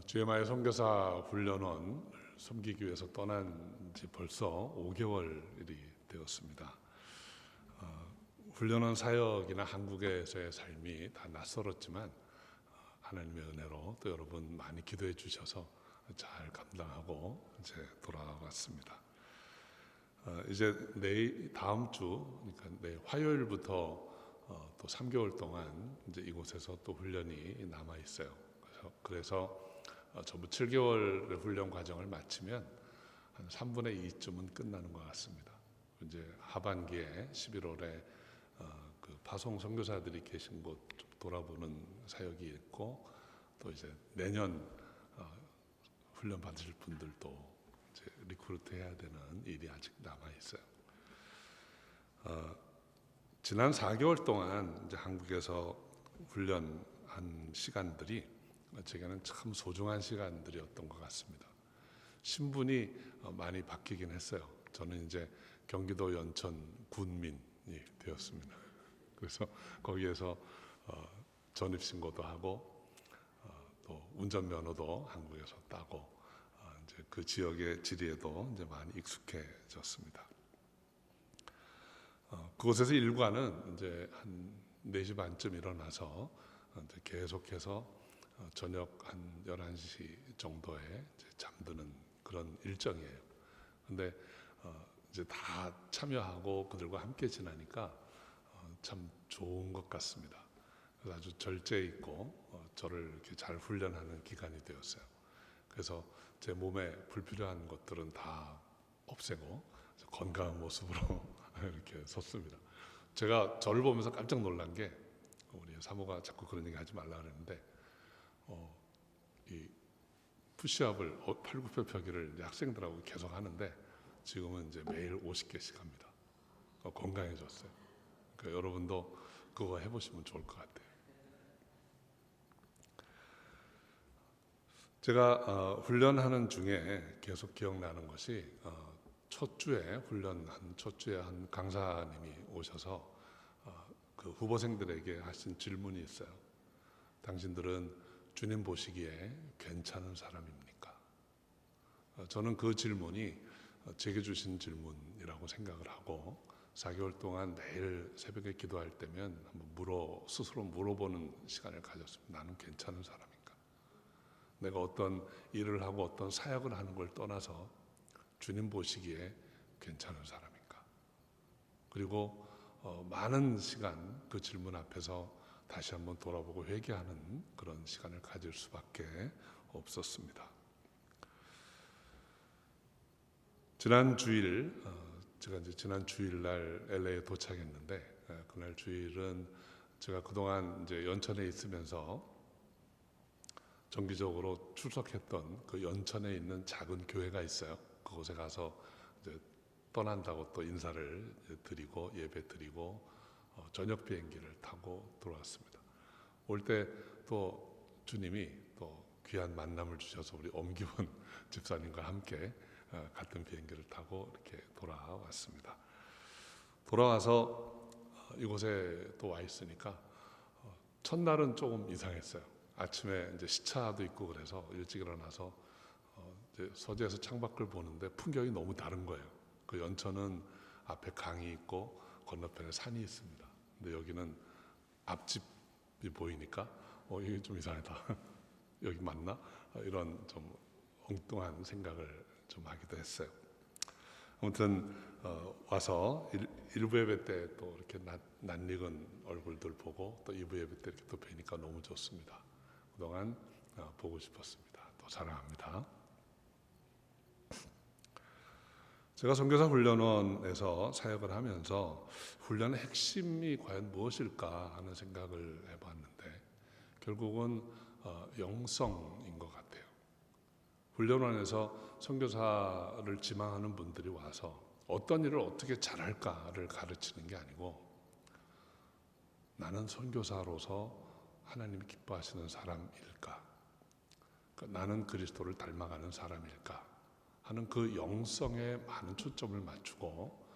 GMI 선교사 훈련원을 섬기기 위해서 떠난 지 벌써 5개월이 되었습니다. 훈련원 사역이나 한국에서의 삶이 다 낯설었지만 하나님의 은혜로 또 여러분 많이 기도해 주셔서 잘 감당하고 이제 돌아왔습니다. 이제 다음 주, 그러니까 내일 화요일부터 또 3개월 동안 이제 이곳에서 또 훈련이 남아 있어요. 그래서 전부 7개월의 훈련 과정을 마치면 한 3분의 2쯤은 끝나는 것 같습니다. 이제 하반기에 11월에 그 파송 선교사들이 계신 곳 좀 돌아보는 사역이 있고, 또 이제 내년 훈련 받으실 분들도 이제 리크루트 해야 되는 일이 아직 남아 있어요. 지난 4개월 동안 이제 한국에서 훈련한 시간들이 제게는 참 소중한 시간들이었던 것 같습니다. 신분이 많이 바뀌긴 했어요. 저는 이제 경기도 연천 군민이 되었습니다. 그래서 거기에서 전입신고도 하고 또 운전면허도 한국에서 따고 이제 그 지역의 지리에도 이제 많이 익숙해졌습니다. 그곳에서 일과는 이제 한 4시 반쯤 일어나서 이제 계속해서 저녁 한 11시 정도에 이제 잠드는 그런 일정이에요. 근데 이제 다 참여하고 그들과 함께 지나니까 참 좋은 것 같습니다. 그래서 아주 절제 있고 저를 이렇게 잘 훈련하는 기간이 되었어요. 그래서 제 몸에 불필요한 것들은 다 없애고 건강한 모습으로 이렇게 섰습니다. 제가 저를 보면서 깜짝 놀란 게, 우리 사모가 자꾸 그런 얘기 하지 말라 그랬는데 이 푸시업을 8, 9표 펴기를 학생들하고 계속 하는데 지금은 이제 매일 50개씩 합니다. 건강해졌어요. 그러니까 여러분도 그거 해보시면 좋을 것 같아요. 제가 훈련하는 중에 계속 기억나는 것이 첫 주에 훈련한 첫 주에 한 강사님이 오셔서 그 후보생들에게 하신 질문이 있어요. 당신들은 주님 보시기에 괜찮은 사람입니까? 저는 그 질문이 제게 주신 질문이라고 생각을 하고 4개월 동안 매일 새벽에 기도할 때면 한번 스스로 물어보는 시간을 가졌습니다. 나는 괜찮은 사람인가? 내가 어떤 일을 하고 어떤 사역을 하는 걸 떠나서 주님 보시기에 괜찮은 사람인가? 그리고 많은 시간 그 질문 앞에서 다시 한번 돌아보고 회개하는 그런 시간을 가질 수밖에 없었습니다. 지난 주일, 제가 이제 지난 주일날 LA에 도착했는데, 그날 주일은 제가 그동안 이제 연천에 있으면서 정기적으로 출석했던 그 연천에 있는 작은 교회가 있어요. 그곳에 가서 이제 떠난다고 또 인사를 드리고 예배 드리고 저녁 비행기를 타고 들어왔습니다. 올 때 또 주님이 또 귀한 만남을 주셔서 우리 엄기훈 집사님과 함께 같은 비행기를 타고 이렇게 돌아왔습니다. 돌아와서 이곳에 또 와 있으니까 첫날은 조금 이상했어요. 아침에 이제 시차도 있고 그래서 일찍 일어나서 이제 서재에서 창밖을 보는데 풍경이 너무 다른 거예요. 그 연천은 앞에 강이 있고 건너편에 산이 있습니다. 근데 여기는 앞집이 보이니까 이게 좀 이상하다. 여기 맞나? 이런 좀 엉뚱한 생각을 좀 하기도 했어요. 아무튼 와서 1부 예배 때 또 이렇게 낯익은 얼굴들 보고 또 2부 예배 때 이렇게 또 뵈니까 너무 좋습니다. 그동안 보고 싶었습니다. 또 사랑합니다. 제가 선교사 훈련원에서 사역을 하면서 훈련의 핵심이 과연 무엇일까 하는 생각을 해봤는데 결국은 영성인 것 같아요. 훈련원에서 선교사를 지망하는 분들이 와서 어떤 일을 어떻게 잘할까를 가르치는 게 아니고 나는 선교사로서 하나님이 기뻐하시는 사람일까? 나는 그리스도를 닮아가는 사람일까? 하는 그 영성에 많은 초점을 맞추고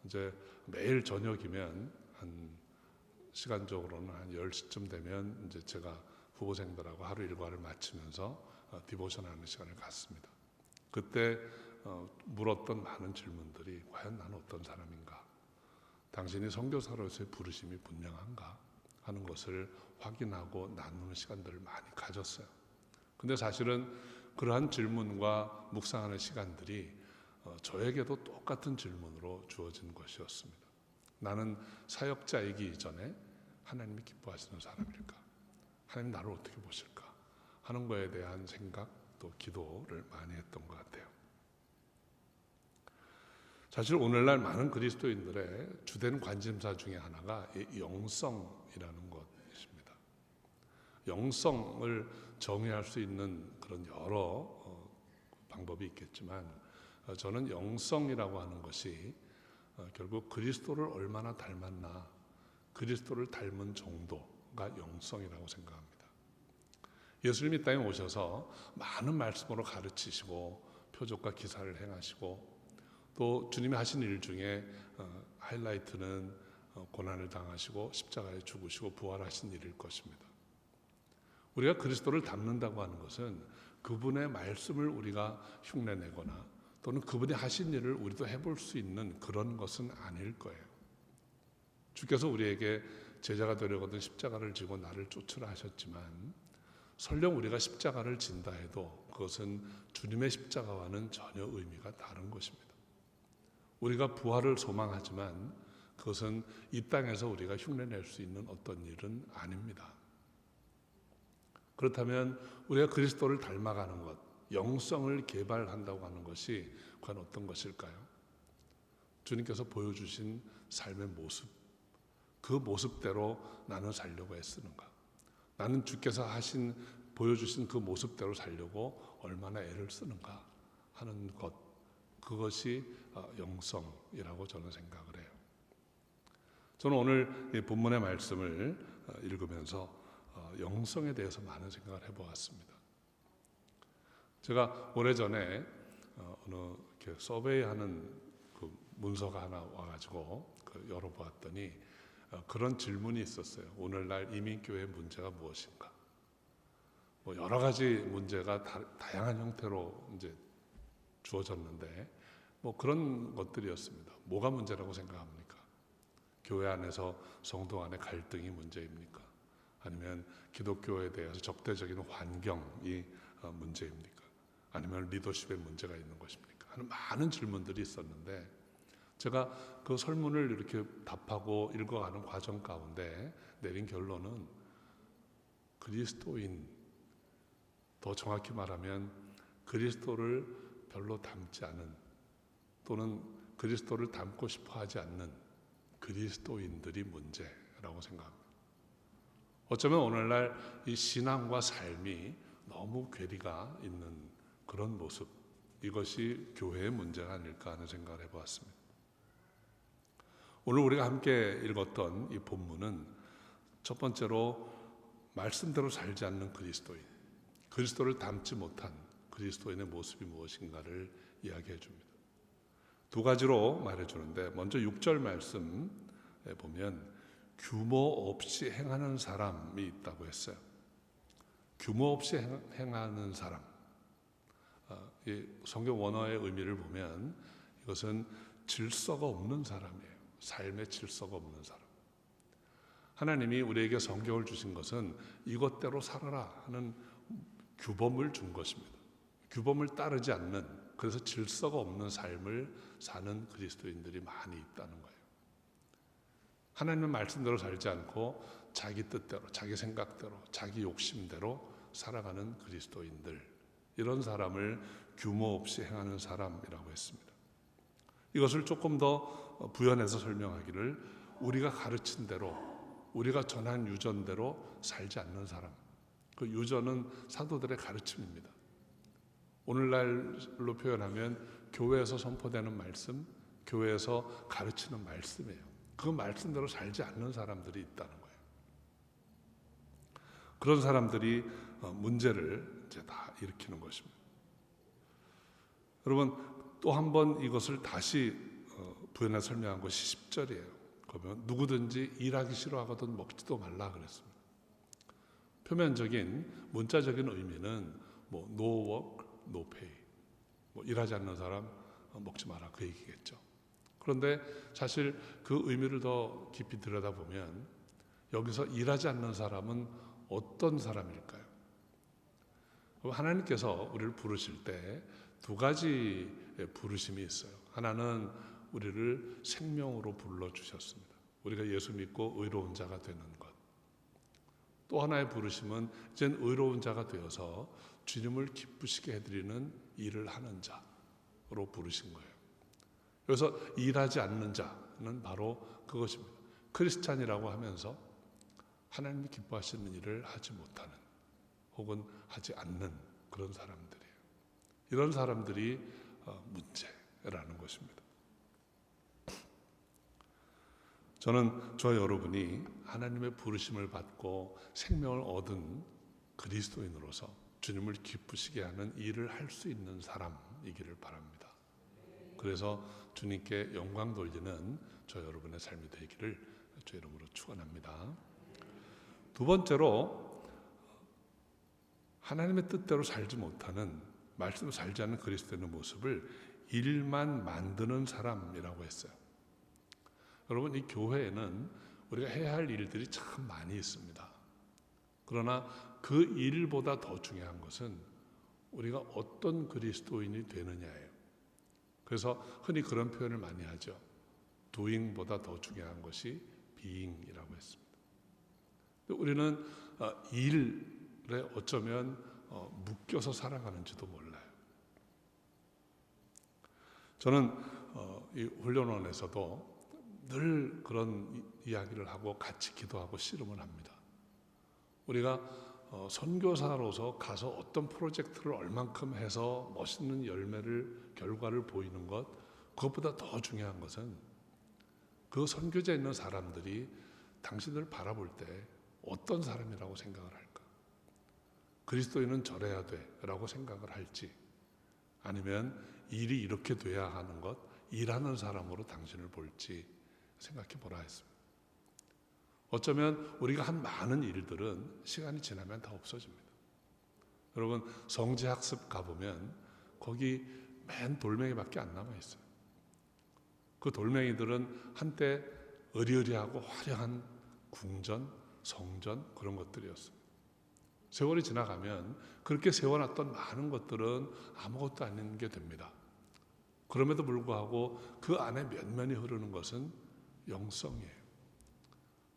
이제 매일 저녁이면 한 시간적으로는 한 10시쯤 되면 이제 제가 부고생들하고 하루 일과를 마치면서 디보션하는 시간을 갖습니다. 그때 물었던 많은 질문들이 과연 나는 어떤 사람인가? 당신이 선교사로서의 부르심이 분명한가? 하는 것을 확인하고 나누는 시간들을 많이 가졌어요. 근데 사실은 그러한 질문과 묵상하는 시간들이 저에게도 똑같은 질문으로 주어진 것이었습니다. 나는 사역자이기 이전에 하나님이 기뻐하시는 사람일까? 하나님 나를 어떻게 보실까? 하는 것에 대한 생각 또 기도를 많이 했던 것 같아요. 사실 오늘날 많은 그리스도인들의 주된 관심사 중에 하나가 이 영성이라는 것입니다. 영성을 정의할 수 있는 그런 여러 방법이 있겠지만 저는 영성이라고 하는 것이 결국 그리스도를 얼마나 닮았나, 그리스도를 닮은 정도가 영성이라고 생각합니다. 예수님이 땅에 오셔서 많은 말씀으로 가르치시고 표적과 기사를 행하시고 또 주님이 하신 일 중에 하이라이트는 고난을 당하시고 십자가에 죽으시고 부활하신 일일 것입니다. 우리가 그리스도를 닮는다고 하는 것은 그분의 말씀을 우리가 흉내내거나 또는 그분이 하신 일을 우리도 해볼 수 있는 그런 것은 아닐 거예요. 주께서 우리에게 제자가 되려거든 십자가를 지고 나를 쫓으라 하셨지만 설령 우리가 십자가를 진다 해도 그것은 주님의 십자가와는 전혀 의미가 다른 것입니다. 우리가 부활을 소망하지만 그것은 이 땅에서 우리가 흉내낼 수 있는 어떤 일은 아닙니다. 그렇다면 우리가 그리스도를 닮아가는 것, 영성을 개발한다고 하는 것이 과연 어떤 것일까요? 주님께서 보여주신 삶의 모습, 그 모습대로 나는 살려고 애쓰는가? 나는 주께서 보여주신 그 모습대로 살려고 얼마나 애를 쓰는가 하는 것, 그것이 영성이라고 저는 생각을 해요. 저는 오늘 이 본문의 말씀을 읽으면서 영성에 대해서 많은 생각을 해보았습니다. 제가 오래전에 어느 이렇게 서베이하는 그 문서가 하나 와가지고 열어보았더니 그런 질문이 있었어요. 오늘날 이민교회의 문제가 무엇인가? 뭐 여러 가지 문제가 다양한 형태로 이제 주어졌는데 뭐 그런 것들이었습니다. 뭐가 문제라고 생각합니까? 교회 안에서 성도 간의 갈등이 문제입니까? 아니면 기독교에 대해서 적대적인 환경이 문제입니까? 아니면 리더십에 문제가 있는 것입니까? 하는 많은 질문들이 있었는데 제가 그 설문을 이렇게 답하고 읽어가는 과정 가운데 내린 결론은 그리스도인, 더 정확히 말하면 그리스도를 별로 닮지 않은 또는 그리스도를 닮고 싶어 하지 않는 그리스도인들이 문제라고 생각합니다. 어쩌면 오늘날 이 신앙과 삶이 너무 괴리가 있는 그런 모습, 이것이 교회의 문제가 아닐까 하는 생각을 해보았습니다. 오늘 우리가 함께 읽었던 이 본문은 첫 번째로 말씀대로 살지 않는 그리스도인, 그리스도를 닮지 못한 그리스도인의 모습이 무엇인가를 이야기해 줍니다. 두 가지로 말해주는데 먼저 6절 말씀에 보면 규모 없이 행하는 사람이 있다고 했어요. 규모 없이 행하는 사람. 이 성경 원어의 의미를 보면 이것은 질서가 없는 사람이에요. 삶의 질서가 없는 사람. 하나님이 우리에게 성경을 주신 것은 이것대로 살아라 하는 규범을 준 것입니다. 규범을 따르지 않는, 그래서 질서가 없는 삶을 사는 그리스도인들이 많이 있다는 거예요. 하나님의 말씀대로 살지 않고 자기 뜻대로, 자기 생각대로, 자기 욕심대로 살아가는 그리스도인들, 이런 사람을 규모 없이 행하는 사람이라고 했습니다. 이것을 조금 더 부연해서 설명하기를 우리가 가르친 대로, 우리가 전한 유전대로 살지 않는 사람, 그 유전은 사도들의 가르침입니다. 오늘날로 표현하면 교회에서 선포되는 말씀, 교회에서 가르치는 말씀이에요. 그 말씀대로 살지 않는 사람들이 있다는 거예요. 그런 사람들이 문제를 이제 다 일으키는 것입니다. 여러분, 또 한 번 이것을 다시 부연해 설명한 것이 10절이에요. 그러면 누구든지 일하기 싫어하거든 먹지도 말라 그랬습니다. 표면적인 문자적인 의미는 뭐 no work, no pay, 뭐 일하지 않는 사람 먹지 마라 그 얘기겠죠. 그런데 사실 그 의미를 더 깊이 들여다보면 여기서 일하지 않는 사람은 어떤 사람일까요? 하나님께서 우리를 부르실 때 두 가지 부르심이 있어요. 하나는 우리를 생명으로 불러주셨습니다. 우리가 예수 믿고 의로운 자가 되는 것. 또 하나의 부르심은 이젠 의로운 자가 되어서 주님을 기쁘시게 해드리는 일을 하는 자로 부르신 거예요. 그래서 일하지 않는 자는 바로 그것입니다. 크리스찬이라고 하면서 하나님이 기뻐하시는 일을 하지 못하는 혹은 하지 않는 그런 사람들이에요. 이런 사람들이 문제라는 것입니다. 저는 저와 여러분이 하나님의 부르심을 받고 생명을 얻은 그리스도인으로서 주님을 기쁘시게 하는 일을 할 수 있는 사람이기를 바랍니다. 그래서 주님께 영광 돌리는 저 여러분의 삶이 되기를 주의 이름으로 축원합니다. 두 번째로 하나님의 뜻대로 살지 못하는 말씀을 살지 않는 그리스도인의 모습을 일만 만드는 사람이라고 했어요. 여러분, 이 교회에는 우리가 해야 할 일들이 참 많이 있습니다. 그러나 그 일보다 더 중요한 것은 우리가 어떤 그리스도인이 되느냐예요. 그래서 흔히 그런 표현을 많이 하죠. doing보다 더 중요한 것이 being이라고 했습니다. 우리는 일에 어쩌면 묶여서 살아가는지도 몰라요. 저는 이 훈련원에서도 늘 그런 이야기를 하고 같이 기도하고 씨름을 합니다. 우리가 선교사로서 가서 어떤 프로젝트를 얼만큼 해서 멋있는 결과를 보이는 것, 그것보다 더 중요한 것은 그 선교지에 있는 사람들이 당신을 바라볼 때 어떤 사람이라고 생각을 할까? 그리스도인은 저래야 돼라고 생각을 할지, 아니면 일이 이렇게 돼야 하는 것, 일하는 사람으로 당신을 볼지 생각해 보라 했습니다. 어쩌면 우리가 한 많은 일들은 시간이 지나면 다 없어집니다. 여러분, 성지학습 가보면 거기 맨 돌멩이밖에 안 남아있어요. 그 돌멩이들은 한때 의리의리하고 화려한 궁전, 성전 그런 것들이었습니다. 세월이 지나가면 그렇게 세워놨던 많은 것들은 아무것도 아닌 게 됩니다. 그럼에도 불구하고 그 안에 면면이 흐르는 것은 영성이에요.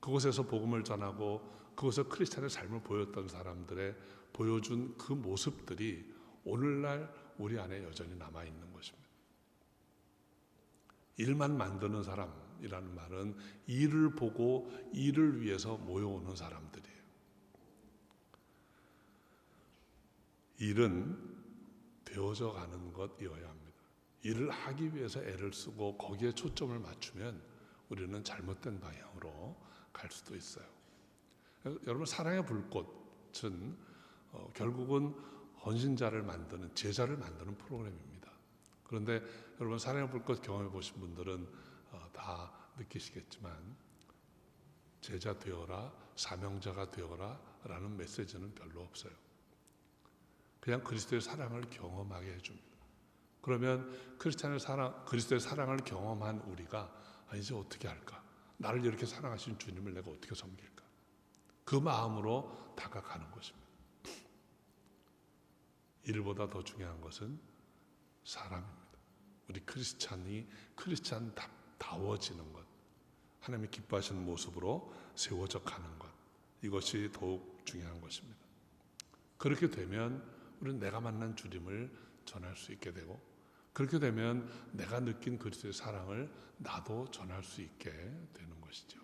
그곳에서 복음을 전하고 그곳에서 크리스찬의 삶을 보였던 사람들의 보여준 그 모습들이 오늘날 우리 안에 여전히 남아있는 것입니다. 일만 만드는 사람이라는 말은 일을 보고 일을 위해서 모여오는 사람들이에요. 일은 되어져 가는 것이어야 합니다. 일을 하기 위해서 애를 쓰고 거기에 초점을 맞추면 우리는 잘못된 방향으로 갈 수도 있어요. 여러분, 사랑의 불꽃은 결국은 헌신자를 만드는, 제자를 만드는 프로그램입니다. 그런데 여러분, 사랑의 불꽃 경험해 보신 분들은 다 느끼시겠지만 제자 되어라, 사명자가 되어라 라는 메시지는 별로 없어요. 그냥 그리스도의 사랑을 경험하게 해줍니다. 그러면 그리스도의 사랑을 경험한 우리가 이제 어떻게 할까? 나를 이렇게 사랑하신 주님을 내가 어떻게 섬길까? 그 마음으로 다가가는 것입니다. 일보다 더 중요한 것은 사람입니다. 우리 크리스찬다워지는 것, 하나님이 기뻐하시는 모습으로 세워져 가는 것, 이것이 더욱 중요한 것입니다. 그렇게 되면 우리는 내가 만난 주님을 전할 수 있게 되고, 그렇게 되면 내가 느낀 그리스도의 사랑을 나도 전할 수 있게 되는 것이죠.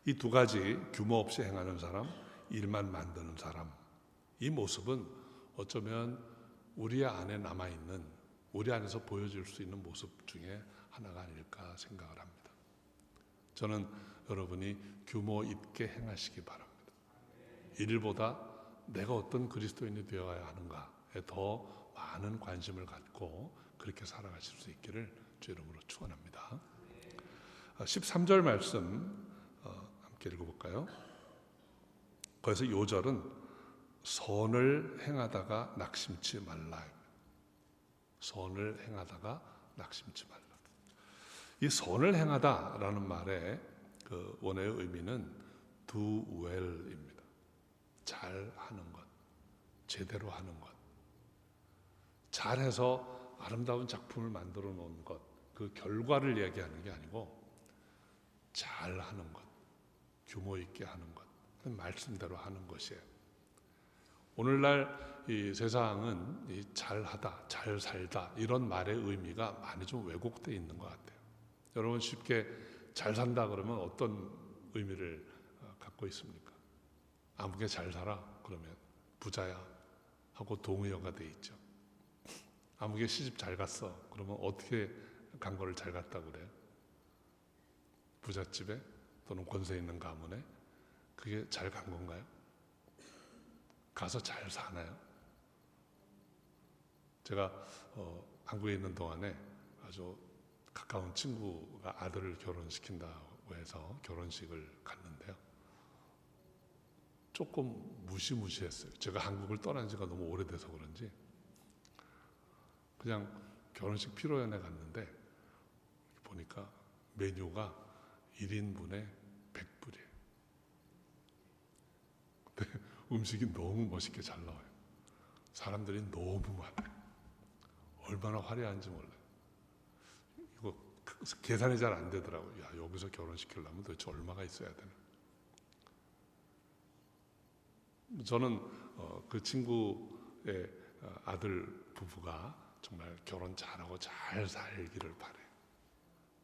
이 두 가지, 규모 없이 행하는 사람, 일만 만드는 사람, 이 모습은 어쩌면 우리 안에 남아있는, 우리 안에서 보여줄 수 있는 모습 중에 하나가 아닐까 생각을 합니다. 저는 여러분이 규모 있게 행하시기 바랍니다. 일보다 내가 어떤 그리스도인이 되어야 하는가에 더 많은 관심을 갖고 그렇게 살아가실 수 있기를 주 이름으로 축원합니다. 13절 말씀 함께 읽어볼까요? 그래서 요절은 선을 행하다가 낙심치 말라. 선을 행하다가 낙심치 말라. 이 선을 행하다라는 말의 그 원어의 의미는 do well입니다. 잘 하는 것, 제대로 하는 것, 잘해서 아름다운 작품을 만들어 놓은 것, 그 결과를 얘기하는 게 아니고 잘 하는 것, 규모 있게 하는 것, 말씀대로 하는 것이에요. 오늘날 이 세상은 이 잘하다, 잘 살다 이런 말의 의미가 많이 좀 왜곡되어 있는 것 같아요. 여러분 쉽게 잘 산다 그러면 어떤 의미를 갖고 있습니까? 아무개 잘 살아 그러면 부자야 하고 동의어가 돼 있죠. 아무개 시집 잘 갔어 그러면 어떻게 간 거를 잘 갔다 그래요? 부잣집에 또는 권세 있는 가문에 그게 잘 간 건가요? 가서 잘 사나요? 제가 한국에 있는 동안에 아주 가까운 친구가 아들을 결혼시킨다고 해서 결혼식을 갔는데요. 조금 무시무시했어요. 제가 한국을 떠난 지가 너무 오래돼서 그런지 그냥 결혼식 피로연에 갔는데 보니까 메뉴가 1인분에 100불이에요. 근데 음식이 너무 멋있게 잘 나와요. 사람들이 너무 많아요. 얼마나 화려한지 몰라요. 이거 계산이 잘 안 되더라고요. 야, 여기서 결혼시키려면 도대체 얼마가 있어야 되나. 저는 그 친구의 아들 부부가 정말 결혼 잘하고 잘 살기를 바래요.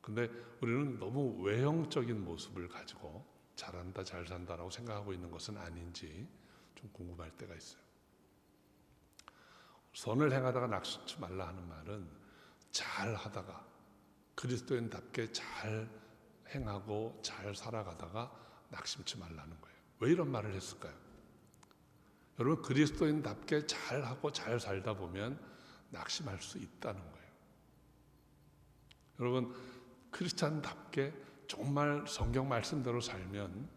근데 우리는 너무 외형적인 모습을 가지고 잘한다 잘 산다라고 생각하고 있는 것은 아닌지 좀 궁금할 때가 있어요. 선을 행하다가 낙심치 말라 하는 말은 잘하다가 그리스도인답게 잘 행하고 잘 살아가다가 낙심치 말라는 거예요. 왜 이런 말을 했을까요? 여러분 그리스도인답게 잘하고 잘 살다 보면 낙심할 수 있다는 거예요. 여러분 크리스찬답게 정말 성경 말씀대로 살면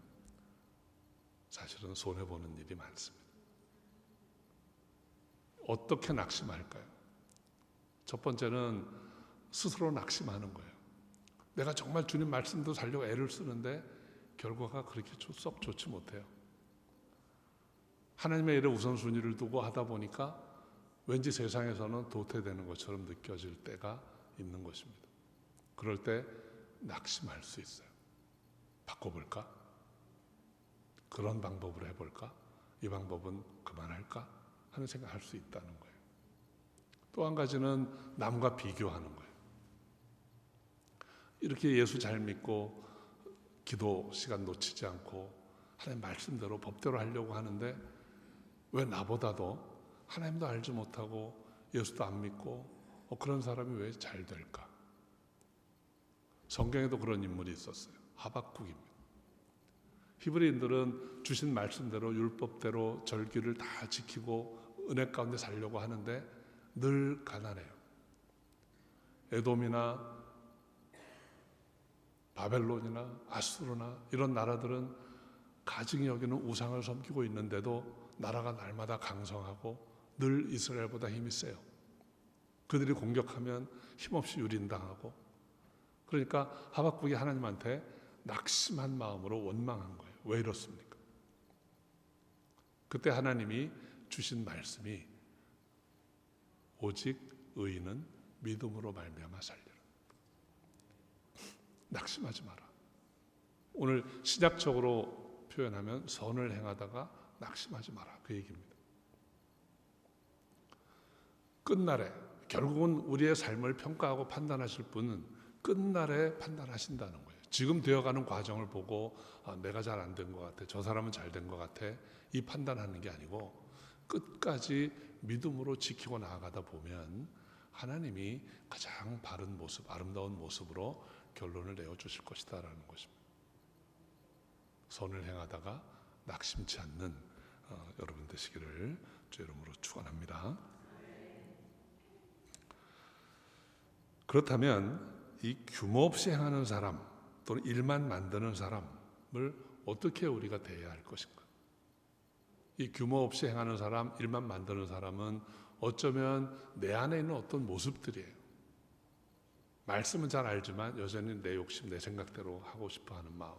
사실은 손해보는 일이 많습니다. 어떻게 낙심할까요? 첫 번째는 스스로 낙심하는 거예요. 내가 정말 주님 말씀도 살려고 애를 쓰는데 결과가 그렇게 썩 좋지 못해요. 하나님의 일에 우선순위를 두고 하다 보니까 왠지 세상에서는 도태되는 것처럼 느껴질 때가 있는 것입니다. 그럴 때 낙심할 수 있어요. 바꿔볼까? 그런 방법으로 해볼까? 이 방법은 그만할까? 하는 생각할 수 있다는 거예요. 또 한 가지는 남과 비교하는 거예요. 이렇게 예수 잘 믿고 기도 시간 놓치지 않고 하나님 말씀대로 법대로 하려고 하는데 왜 나보다도 하나님도 알지 못하고 예수도 안 믿고 그런 사람이 왜 잘 될까? 성경에도 그런 인물이 있었어요. 하박국입니다. 히브리인들은 주신 말씀대로 율법대로 절기를 다 지키고 은혜 가운데 살려고 하는데 늘 가난해요. 에돔이나 바벨론이나 아수르나 이런 나라들은 가증히 여기는 우상을 섬기고 있는데도 나라가 날마다 강성하고 늘 이스라엘보다 힘이 세요. 그들이 공격하면 힘없이 유린당하고 그러니까 하박국이 하나님한테 낙심한 마음으로 원망한 거예요. 왜 이렇습니까? 그때 하나님이 주신 말씀이 오직 의인은 믿음으로 말미암아 살리라. 낙심하지 마라. 오늘 신약적으로 표현하면 선을 행하다가 낙심하지 마라. 그 얘기입니다. 끝날에 결국은 우리의 삶을 평가하고 판단하실 분은 끝날에 판단하신다는 거예요. 지금 되어가는 과정을 보고 내가 잘 안 된 것 같아. 저 사람은 잘 된 것 같아. 이 판단하는 게 아니고 끝까지 믿음으로 지키고 나아가다 보면 하나님이 가장 바른 모습, 아름다운 모습으로 결론을 내어주실 것이다라는 것입니다. 선을 행하다가 낙심치 않는 여러분 되시기를 주의 이름으로 축원합니다. 그렇다면 이 규모 없이 행하는 사람 또는 일만 만드는 사람을 어떻게 우리가 대해야 할 것인가? 이 규모 없이 행하는 사람, 일만 만드는 사람은 어쩌면 내 안에 있는 어떤 모습들이에요. 말씀은 잘 알지만 여전히 내 욕심, 내 생각대로 하고 싶어하는 마음.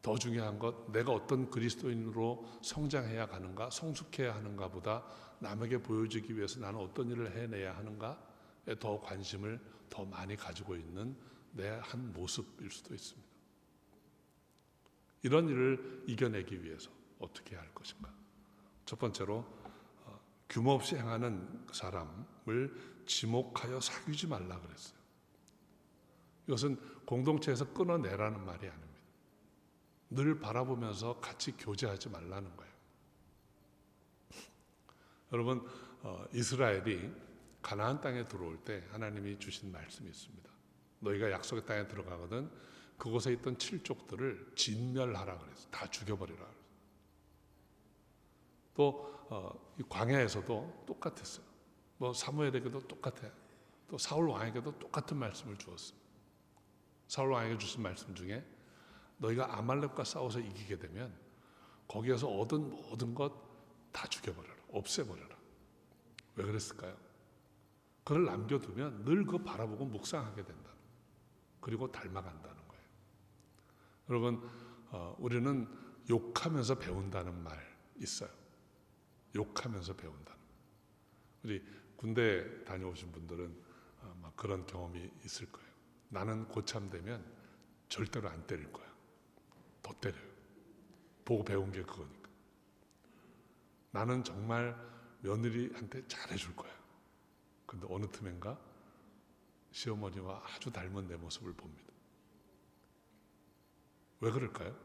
더 중요한 것, 내가 어떤 그리스도인으로 성장해야 가는가, 성숙해야 하는가 보다 남에게 보여주기 위해서 나는 어떤 일을 해내야 하는가에 더 관심을 더 많이 가지고 있는 내 한 모습일 수도 있습니다. 이런 일을 이겨내기 위해서 어떻게 해야 할 것인가? 첫 번째로 규모 없이 행하는 사람을 지목하여 사귀지 말라 그랬어요. 이것은 공동체에서 끊어내라는 말이 아닙니다. 늘 바라보면서 같이 교제하지 말라는 거예요. 여러분, 이스라엘이 가나안 땅에 들어올 때 하나님이 주신 말씀이 있습니다. 너희가 약속의 땅에 들어가거든 그곳에 있던 칠족들을 진멸하라 그랬어요. 다 죽여버리라 그랬어요. 또 광야에서도 똑같았어요. 뭐 사무엘에게도 똑같아요. 또 사울 왕에게도 똑같은 말씀을 주었어요. 사울 왕에게 주신 말씀 중에 너희가 아말렉과 싸워서 이기게 되면 거기에서 얻은 모든 것 다 죽여버려라. 없애버려라. 왜 그랬을까요? 그걸 남겨두면 늘 그거 바라보고 묵상하게 된다. 그리고 닮아간다는 거예요. 여러분, 우리는 욕하면서 배운다는 말 있어요. 욕하면서 배운다는. 우리 군대 다녀오신 분들은 아마 그런 경험이 있을 거예요. 나는 고참되면 절대로 안 때릴 거야. 더 때려요. 보고 배운 게 그거니까. 나는 정말 며느리한테 잘해줄 거야. 근데 어느 틈엔가 시어머니와 아주 닮은 내 모습을 봅니다. 왜 그럴까요?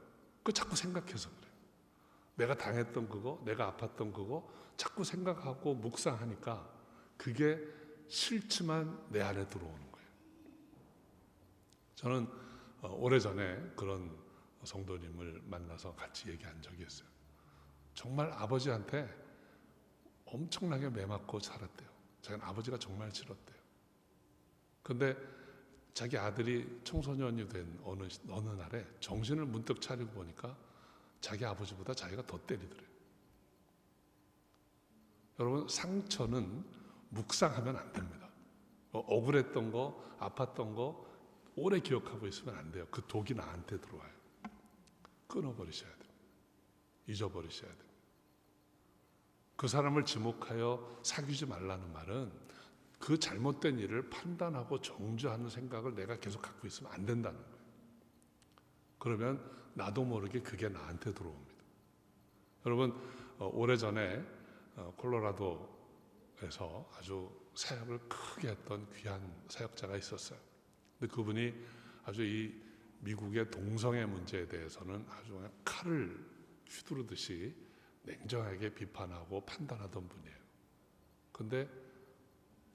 그 자꾸 생각해서 그래요. 내가 당했던 그거, 내가 아팠던 그거 자꾸 생각하고 묵상하니까 그게 싫지만 내 안에 들어오는 거예요. 저는 오래전에 그런 성도님을 만나서 같이 얘기한 적이 있어요. 정말 아버지한테 엄청나게 매맞고 살았대요. 자기는 아버지가 정말 싫었대요. 근데 자기 아들이 청소년이 된 어느 날에 정신을 문득 차리고 보니까 자기 아버지보다 자기가 더 때리더래요. 여러분, 상처는 묵상하면 안 됩니다. 억울했던 거, 아팠던 거 오래 기억하고 있으면 안 돼요. 그 독이 나한테 들어와요. 끊어버리셔야 됩니다. 잊어버리셔야 됩니다. 그 사람을 지목하여 사귀지 말라는 말은 그 잘못된 일을 판단하고 정죄하는 생각을 내가 계속 갖고 있으면 안 된다는 거예요. 그러면 나도 모르게 그게 나한테 들어옵니다. 여러분, 오래전에 콜로라도에서 아주 사역을 크게 했던 귀한 사역자가 있었어요. 근데 그분이 아주 이 미국의 동성애 문제에 대해서는 아주 그냥 칼을 휘두르듯이 냉정하게 비판하고 판단하던 분이에요. 근데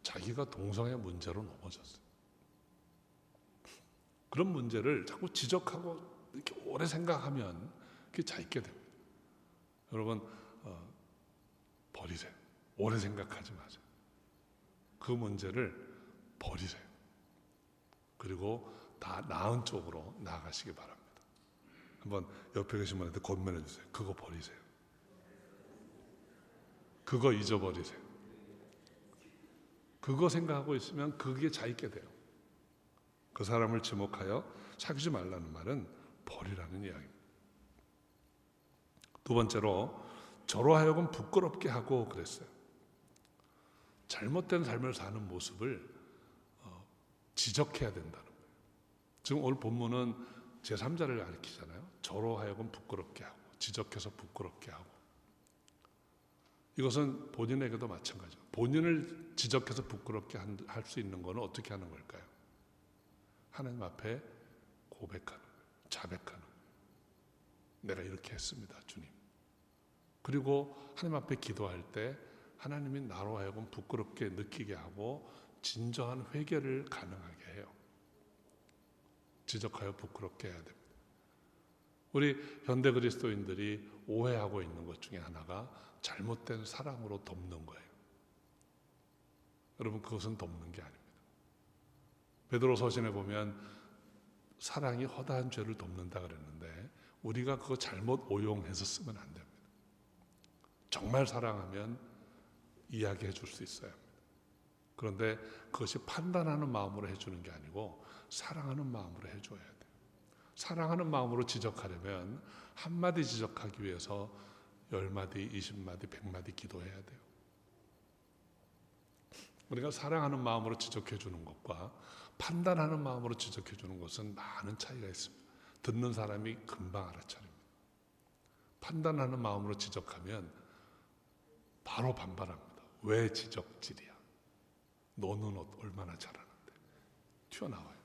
자기가 동성애 문제로 넘어졌어요. 그런 문제를 자꾸 지적하고 이렇게 오래 생각하면 그게 자있게 됩니다. 여러분, 버리세요. 오래 생각하지 마세요. 그 문제를 버리세요. 그리고 다 나은 쪽으로 나아가시기 바랍니다. 한번 옆에 계신 분한테 권면해 주세요. 그거 버리세요. 그거 잊어버리세요. 그거 생각하고 있으면 그게 자있게 돼요. 그 사람을 지목하여 사귀지 말라는 말은 버리라는 이야기입니다. 두 번째로 저로 하여금 부끄럽게 하고 그랬어요. 잘못된 삶을 사는 모습을 지적해야 된다는 거예요. 지금 오늘 본문은 제3자를 가리키잖아요. 저로 하여금 부끄럽게 하고 지적해서 부끄럽게 하고. 이것은 본인에게도 마찬가지예요. 본인을 지적해서 부끄럽게 할 수 있는 것은 어떻게 하는 걸까요? 하나님 앞에 고백하는 거예요. 자백하는 거예요. 내가 이렇게 했습니다, 주님. 그리고 하나님 앞에 기도할 때 하나님이 나로 하여금 부끄럽게 느끼게 하고 진정한 회개를 가능하게 해요. 지적하여 부끄럽게 해야 됩니다. 우리 현대 그리스도인들이 오해하고 있는 것 중에 하나가 잘못된 사랑으로 덮는 거예요. 여러분, 그것은 덮는 게 아닙니다. 베드로 서신에 보면 사랑이 허다한 죄를 덮는다 그랬는데 우리가 그거 잘못 오용해서 쓰면 안 됩니다. 정말 사랑하면 이야기해 줄 수 있어야 합니다. 그런데 그것이 판단하는 마음으로 해주는 게 아니고 사랑하는 마음으로 해줘야 돼요. 사랑하는 마음으로 지적하려면 한마디 지적하기 위해서 10마디, 20마디, 100마디 기도해야 돼요. 우리가 사랑하는 마음으로 지적해 주는 것과 판단하는 마음으로 지적해 주는 것은 많은 차이가 있습니다. 듣는 사람이 금방 알아차립니다. 판단하는 마음으로 지적하면 바로 반발합니다. 왜 지적질이야? 너는 얼마나 잘하는데? 튀어나와요.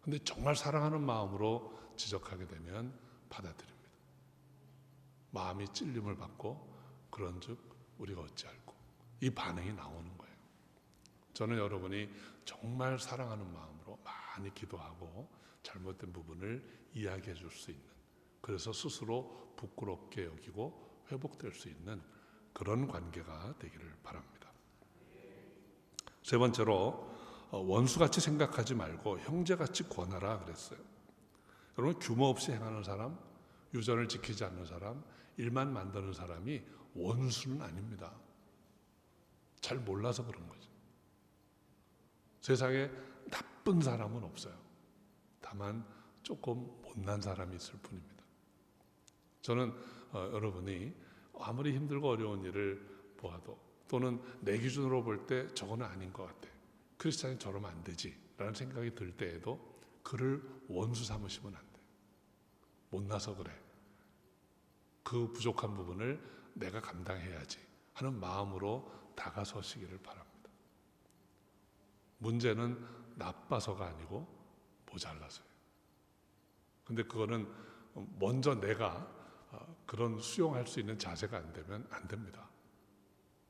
근데 정말 사랑하는 마음으로 지적하게 되면 받아들입니다. 마음이 찔림을 받고 그런즉 우리가 어찌할꼬, 이 반응이 나오는 거예요. 저는 여러분이 정말 사랑하는 마음으로 많이 기도하고 잘못된 부분을 이야기해 줄 수 있는, 그래서 스스로 부끄럽게 여기고 회복될 수 있는 그런 관계가 되기를 바랍니다. 세 번째로 원수같이 생각하지 말고 형제같이 권하라 그랬어요. 여러분, 규모 없이 행하는 사람, 유전을 지키지 않는 사람, 일만 만드는 사람이 원수는 아닙니다. 잘 몰라서 그런 거죠. 세상에 나쁜 사람은 없어요. 다만 조금 못난 사람이 있을 뿐입니다. 저는 여러분이 아무리 힘들고 어려운 일을 보아도, 또는 내 기준으로 볼 때 저거는 아닌 것 같아, 크리스찬이 저러면 안 되지 라는 생각이 들 때에도 그를 원수 삼으시면 안 돼요. 못나서 그래, 그 부족한 부분을 내가 감당해야지 하는 마음으로 다가서시기를 바랍니다. 문제는 나빠서가 아니고 모자라서예요. 근데 그거는 먼저 내가 그런 수용할 수 있는 자세가 안 되면 안 됩니다.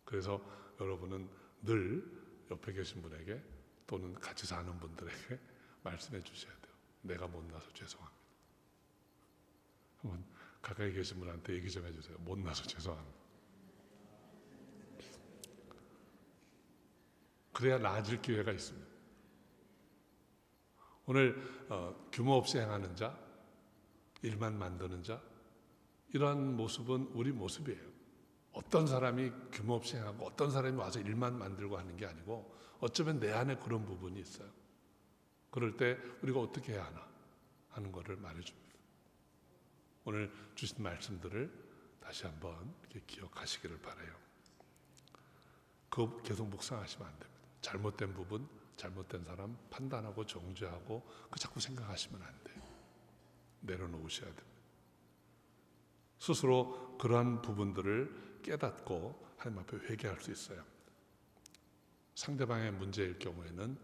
그래서 여러분은 늘 옆에 계신 분에게 또는 같이 사는 분들에게 말씀해 주셔야 돼요. 내가 못나서 죄송합니다. 한번 가까이 계신 분한테 얘기 좀 해주세요. 못나서 죄송합니다. 그래야 나아질 기회가 있습니다. 오늘 규모 없이 행하는 자, 일만 만드는 자, 이러한 모습은 우리 모습이에요. 어떤 사람이 규모 없이 행하고 어떤 사람이 와서 일만 만들고 하는 게 아니고, 어쩌면 내 안에 그런 부분이 있어요. 그럴 때 우리가 어떻게 해야 하나 하는 것을 말해줍니다. 오늘 주신 말씀들을 다시 한번 이렇게 기억하시기를 바라요. 그거 계속 묵상하시면 안 됩니다. 잘못된 부분, 잘못된 사람 판단하고 정죄하고 그 자꾸 생각하시면 안 돼요. 내려놓으셔야 됩니다. 스스로 그러한 부분들을 깨닫고 하나님 앞에 회개할 수 있어야 합니다. 상대방의 문제일 경우에는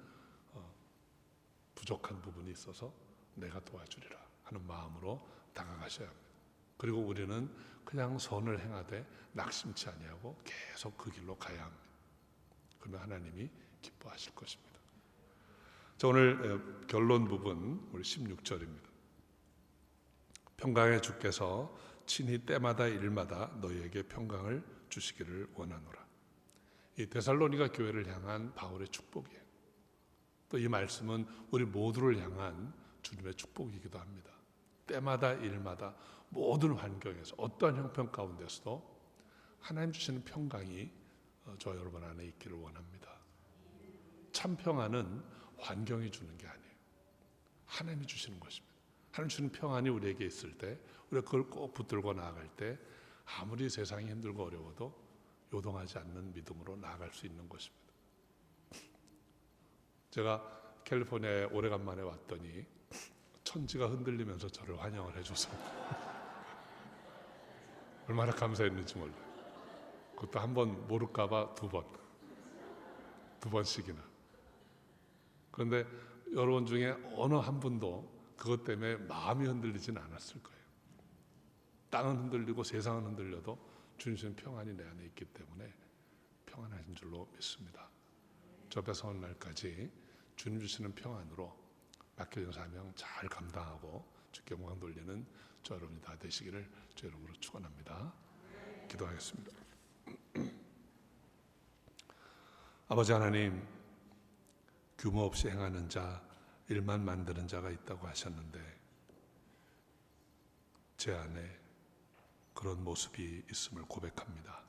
부족한 부분이 있어서 내가 도와주리라 하는 마음으로 다가가셔야 합니다. 그리고 우리는 그냥 선을 행하되 낙심치 아니하고 계속 그 길로 가야 합니다. 그러면 하나님이 기뻐하실 것입니다. 자, 오늘 결론 부분 우리 16절입니다. 평강의 주께서 친히 때마다 일마다 너희에게 평강을 주시기를 원하노라. 이 데살로니가 교회를 향한 바울의 축복이에요. 또 이 말씀은 우리 모두를 향한 주님의 축복이기도 합니다. 때마다 일마다 모든 환경에서 어떠한 형편 가운데서도 하나님 주시는 평강이 저 여러분 안에 있기를 원합니다. 참 평안은 환경이 주는 게 아니에요. 하나님이 주시는 것입니다. 하나님 주시는 평안이 우리에게 있을 때, 우리가 그걸 꼭 붙들고 나아갈 때 아무리 세상이 힘들고 어려워도 요동하지 않는 믿음으로 나아갈 수 있는 것입니다. 제가 캘리포니아에 오래간만에 왔더니 천지가 흔들리면서 저를 환영을 해줘서 얼마나 감사했는지 몰라요. 그것도 한 번 모를까봐 두 번씩이나. 그런데 여러분 중에 어느 한 분도 그것 때문에 마음이 흔들리진 않았을 거예요. 땅은 흔들리고 세상은 흔들려도 주님 주시는 평안이 내 안에 있기 때문에 평안하신 줄로 믿습니다. 저 앞에 서는 날까지 주님 주시는 평안으로 맡겨진 사명 잘 감당하고 주께 영광 돌리는 저 여러분이 다 되시기를 주 이름으로 축원합니다. 기도하겠습니다. 아버지 하나님, 규모 없이 행하는 자, 일만 만드는 자가 있다고 하셨는데 제 안에 그런 모습이 있음을 고백합니다.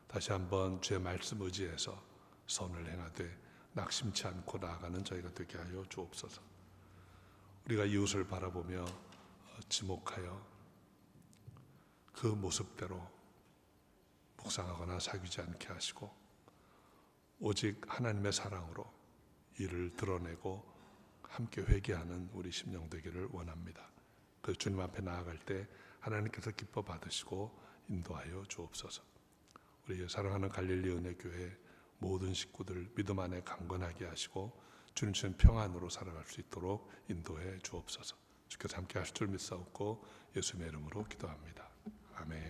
다시 한번 주의 말씀 의지해서 선을 행하되 낙심치 않고 나아가는 저희가 되게 하여 주옵소서. 우리가 이웃을 바라보며 지목하여 그 모습대로 묵상하거나 사귀지 않게 하시고 오직 하나님의 사랑으로 이를 드러내고 함께 회개하는 우리 심령 되기를 원합니다. 그 주님 앞에 나아갈 때 하나님께서 기뻐 받으시고 인도하여 주옵소서. 우리 사랑하는 갈릴리 은혜교회 모든 식구들 믿음 안에 강건하게 하시고 주님 주신 평안으로 살아갈 수 있도록 인도해 주옵소서. 주께서 함께 하실 줄 믿사옵고 예수님의 이름으로 기도합니다. 아멘.